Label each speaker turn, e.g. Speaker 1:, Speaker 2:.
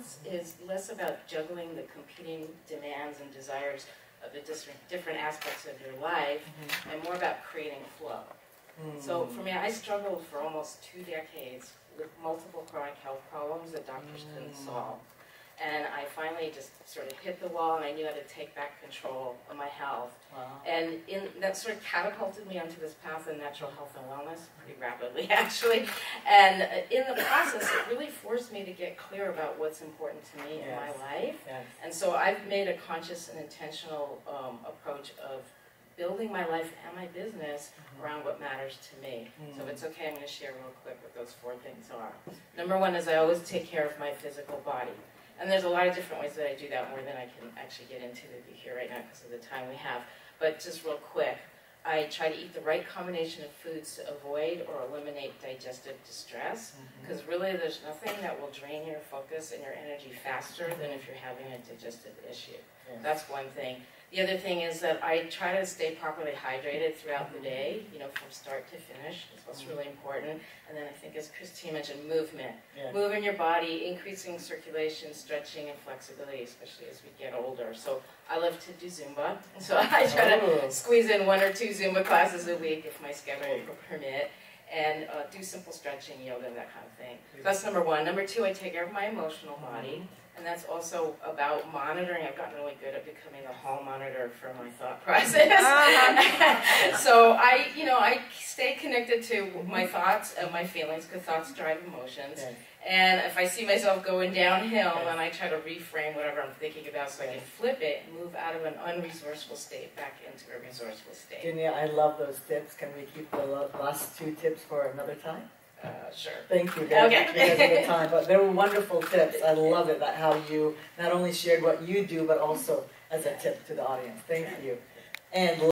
Speaker 1: health is less about juggling the competing demands and desires of the different aspects of your life, and more about creating flow. So for me, I struggled for almost 2 decades with multiple chronic health problems that doctors couldn't solve. And I finally just sort of hit the wall, and I knew I had to take back control of my health. And that sort of catapulted me onto this path of natural health and wellness pretty rapidly, actually. And in the process, it really forced me to get clear about what's important to me in my life. And so I've made a conscious and intentional approach of building my life and my business around what matters to me. So if it's okay, I'm going to share real quick what those 4 things are. Number 1 is I always take care of my physical body. And there's a lot of different ways that I do that, more than I can actually get into with you here right now because of the time we have. But just real quick, I try to eat the right combination of foods to avoid or eliminate digestive distress, because really there's nothing that will drain your focus and your energy faster than if you're having a digestive issue. That's one thing. The other thing is that I try to stay properly hydrated throughout the day, you know, from start to finish. That's what's really important. And then I think, as Christine mentioned, movement. Moving your body, increasing circulation, stretching, and flexibility, especially as we get older. So I love to do Zumba. So I try to squeeze in 1 or 2 Zumba classes a week if my schedule will permit. And do simple stretching, yoga, that kind of thing. So that's number 1. Number 2, I take care of my emotional body. And that's also about monitoring. I've gotten really good at becoming the hall monitor for my thought process. So I stay connected to my thoughts and my feelings, because thoughts drive emotions. And if I see myself going downhill, then I try to reframe whatever I'm thinking about so I can flip it and move out of an unresourceful state back into a resourceful state.
Speaker 2: Donya, I love those tips. Can we keep the last 2 tips for another time?
Speaker 1: Sure.
Speaker 2: Thank you guys.
Speaker 1: Okay.
Speaker 2: Because of the time, but they were wonderful tips. I love it, that how you not only shared what you do, but also as a tip to the audience. Thank you. And